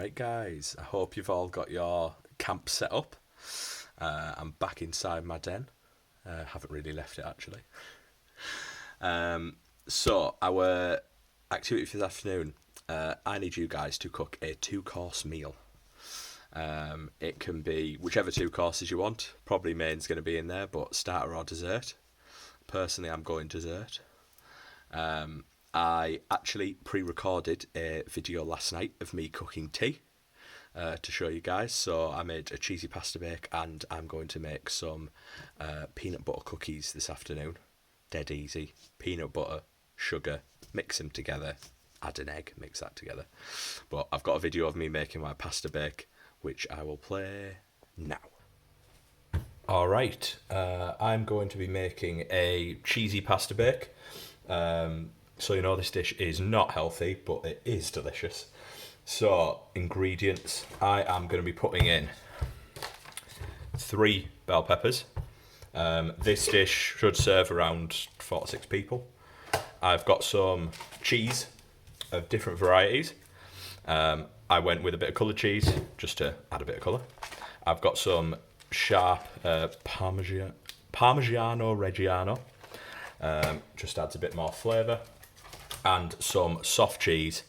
Right, guys, I hope you've all got your camp set up. I'm back inside my den. Haven't really left it actually. So, our activity for this afternoon, I need you guys to cook a two-course meal. It can be whichever two courses you want. Probably main's going to be in there, but starter or dessert. Personally, I'm going dessert. I actually pre-recorded a video last night of me cooking tea to show you guys. So I made a cheesy pasta bake and I'm going to make some peanut butter cookies this afternoon. Dead easy. Peanut butter, sugar, mix them together, add an egg, mix that together. But I've got a video of me making my pasta bake, which I will play now. Alright, I'm going to be making a cheesy pasta bake. So you know this dish is not healthy, but it is delicious. So, ingredients, I am going to be putting in 3 bell peppers. This dish should serve around 4 to 6 people. I've got some cheese of different varieties. I went with a bit of coloured cheese, just to add a bit of colour. I've got some sharp Parmigiano Reggiano, just adds a bit more flavour. And some soft cheese.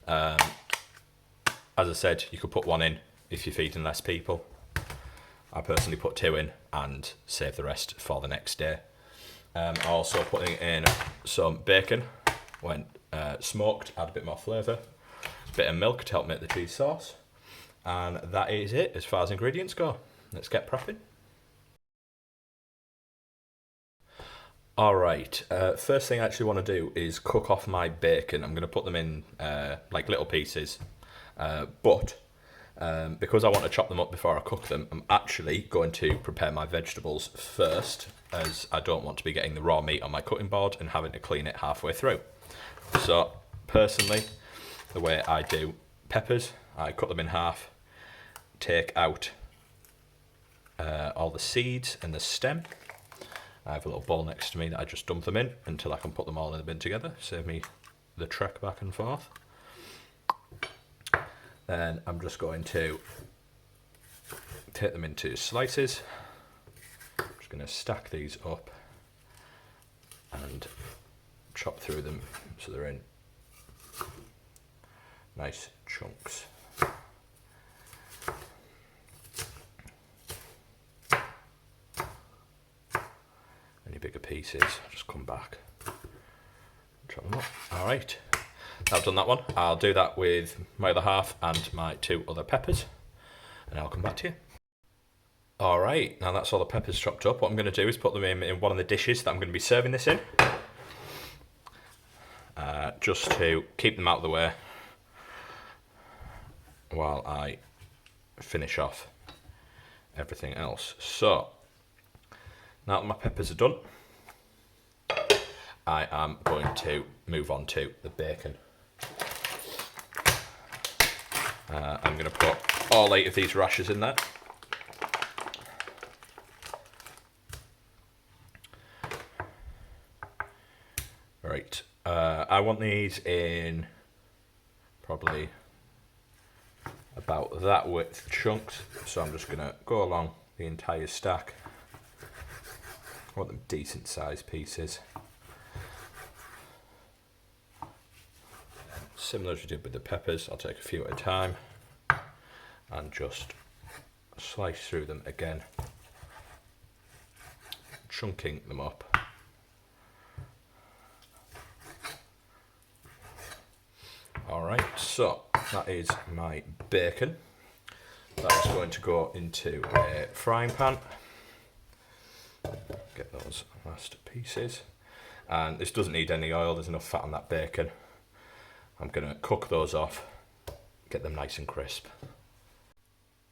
As I said, you could put 1 in if you're feeding less people. I personally put 2 in and save the rest for the next day. Also putting in some bacon when smoked, add a bit more flavour. A bit of milk to help make the cheese sauce. And that is it as far as ingredients go. Let's get prepping. Alright, first thing I actually want to do is cook off my bacon. I'm going to put them in like little pieces, but because I want to chop them up before I cook them, I'm actually going to prepare my vegetables first, as I don't want to be getting the raw meat on my cutting board and having to clean it halfway through. So personally, the way I do peppers, I cut them in half, take out all the seeds and the stem. I have a little bowl next to me that I just dump them in until I can put them all in the bin together. Save me the trek back and forth. Then I'm just going to take them into slices. I'm just going to stack these up and chop through them so they're in nice chunks. Any bigger pieces, I'll just come back and chop them up. Alright, I've done that one. I'll do that with my other half and my 2 other peppers, and I'll come back to you. Alright, now that's all the peppers chopped up. What I'm going to do is put them in one of the dishes that I'm going to be serving this in, just to keep them out of the way while I finish off everything else. So, now that my peppers are done, I am going to move on to the bacon. I'm going to put all 8 of these rashers in there. Right, I want these in probably about that width chunks, so I'm just going to go along the entire stack. I want them decent sized pieces. Similar as we did with the peppers, I'll take a few at a time and just slice through them again, chunking them up. Alright, so that is my bacon. That is going to go into a frying pan. Get those last pieces, and this doesn't need any oil, there's enough fat on that bacon. I'm going to cook those off, get them nice and crisp.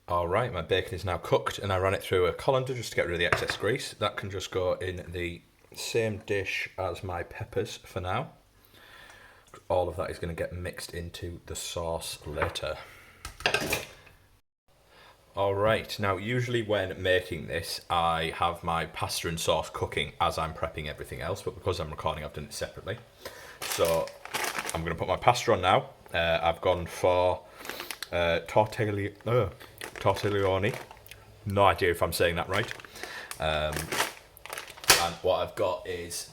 Alright, my bacon is now cooked and I ran it through a colander just to get rid of the excess grease. That can just go in the same dish as my peppers for now. All of that is going to get mixed into the sauce later. Alright, now usually when making this I have my pasta and sauce cooking as I'm prepping everything else, but because I'm recording I've done it separately. So I'm going to put my pasta on now. I've gone for tortiglione. No idea if I'm saying that right. And what I've got is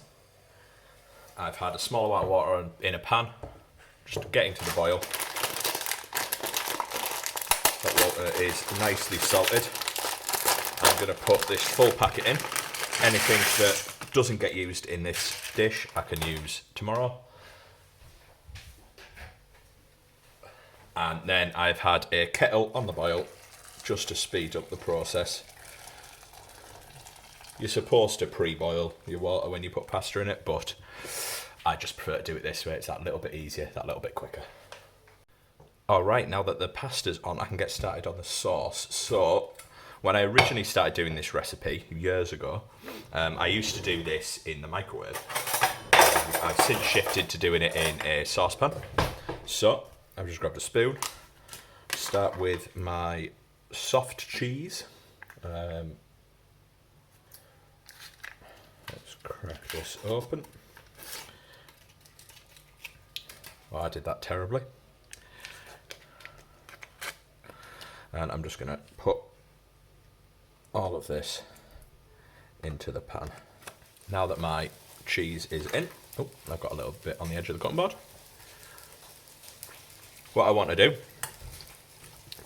I've had a small amount of water in a pan, just getting to the boil. That water is nicely salted. I'm going to put this full packet in. Anything that doesn't get used in this dish, I can use tomorrow. And then I've had a kettle on the boil just to speed up the process. You're supposed to pre-boil your water when you put pasta in it, but I just prefer to do it this way. It's that little bit easier, that little bit quicker. Alright, now that the pasta's on, I can get started on the sauce. So, when I originally started doing this recipe years ago, I used to do this in the microwave. I've since shifted to doing it in a saucepan. So, I've just grabbed a spoon, start with my soft cheese. Let's crack this open. Oh, I did that terribly. And I'm just going to put all of this into the pan. Now that my cheese is in, oh, I've got a little bit on the edge of the cutting board. What I want to do,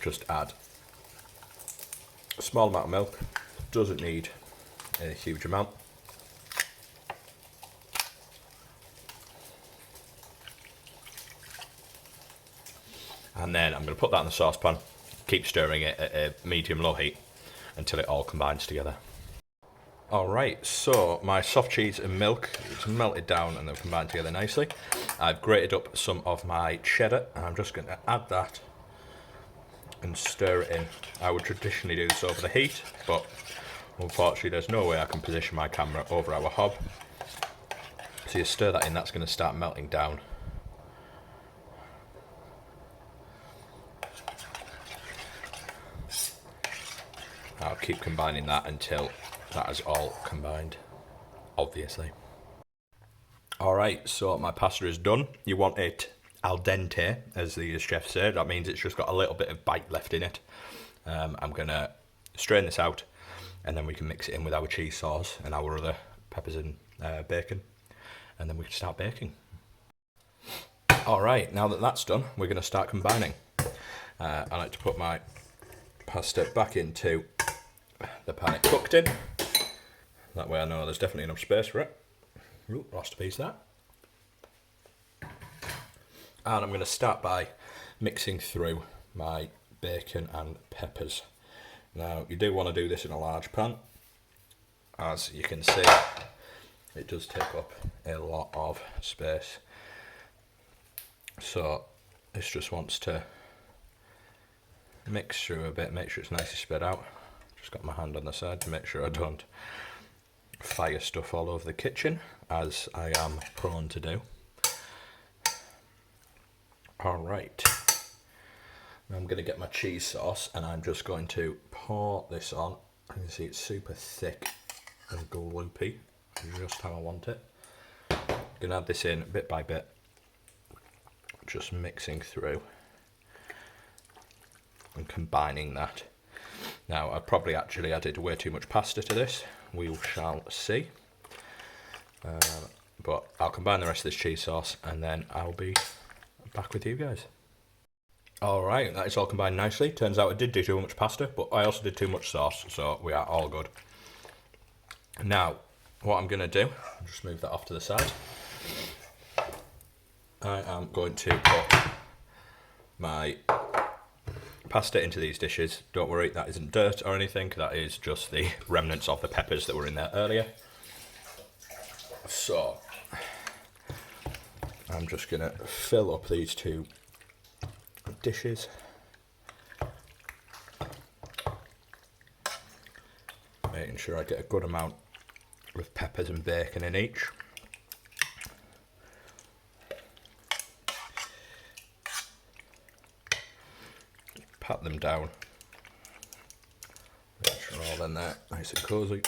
just add a small amount of milk. Doesn't need a huge amount. And then I'm going to put that in the saucepan, keep stirring it at a medium-low heat until it all combines together. Alright, so my soft cheese and milk, it's melted down and they've combined together nicely. I've grated up some of my cheddar and I'm just going to add that and stir it in. I would traditionally do this over the heat, but unfortunately there's no way I can position my camera over our hob. So you stir that in, that's going to start melting down. I'll keep combining that until that is all combined, obviously. Alright, so my pasta is done. You want it al dente, as the chef said. That means it's just got a little bit of bite left in it. I'm going to strain this out, and then we can mix it in with our cheese sauce and our other peppers and bacon, and then we can start baking. Alright, now that that's done, we're going to start combining. I like to put my pasta back into the pan it cooked in. That way I know there's definitely enough space for it. Ooh, lost a piece of that. And I'm going to start by mixing through my bacon and peppers. Now, you do want to do this in a large pan. As you can see, it does take up a lot of space. So, this just wants to mix through a bit, make sure it's nicely spread out. Just got my hand on the side to make sure I don't fire stuff all over the kitchen, as I am prone to do. Alright, I'm going to get my cheese sauce and I'm just going to pour this on. You can see it's super thick and gloopy, just how I want it. I'm going to add this in bit by bit, just mixing through and combining that. Now, I probably actually added way too much pasta to this. We shall see. But I'll combine the rest of this cheese sauce and then I'll be back with you guys. Alright, that is all combined nicely. Turns out I did do too much pasta, but I also did too much sauce, so we are all good. Now, what I'm going to do, I'll just move that off to the side. I am going to put my pasta into these dishes. Don't worry, that isn't dirt or anything, that is just the remnants of the peppers that were in there earlier. So, I'm just going to fill up these two dishes. Making sure I get a good amount of peppers and bacon in each. Pat them down. Make sure all in there, nice and cosy.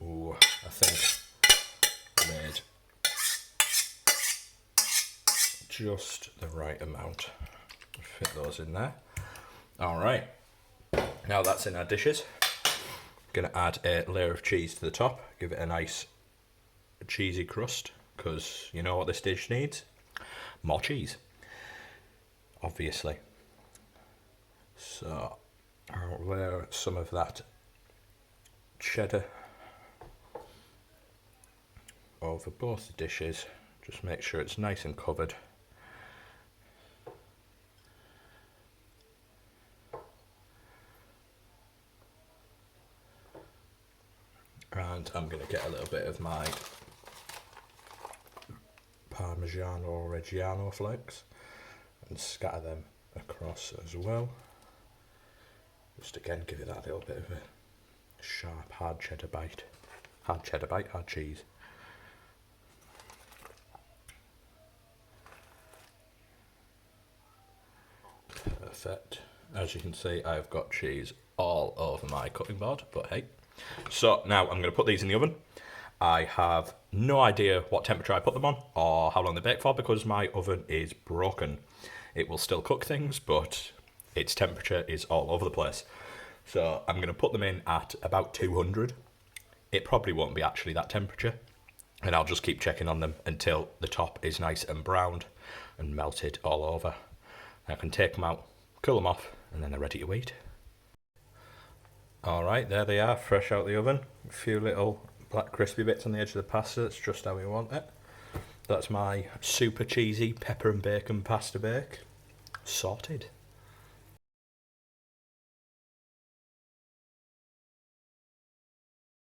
Ooh, I think I made just the right amount. Fit those in there. All right. Now that's in our dishes. Gonna add a layer of cheese to the top. Give it a nice cheesy crust, because you know what this dish needs? More cheese, obviously. So I'll layer some of that cheddar over both the dishes. Just make sure it's nice and covered. And I'm going to get a little bit of my Parmigiano Reggiano flakes and scatter them across as well. Just again give it that little bit of a sharp hard cheddar bite. Hard cheddar bite, hard cheese. Perfect. As you can see, I've got cheese all over my cutting board, but hey. So now I'm going to put these in the oven. I have no idea what temperature I put them on or how long they bake for, because my oven is broken. It will still cook things, but its temperature is all over the place. So I'm going to put them in at about 200. It probably won't be actually that temperature, and I'll just keep checking on them until the top is nice and browned and melted all over. I can take them out, cool them off, and then they're ready to eat. Alright, there they are, fresh out the oven. A few little black crispy bits on the edge of the pasta, that's just how we want it. That's my super cheesy pepper and bacon pasta bake. Sorted.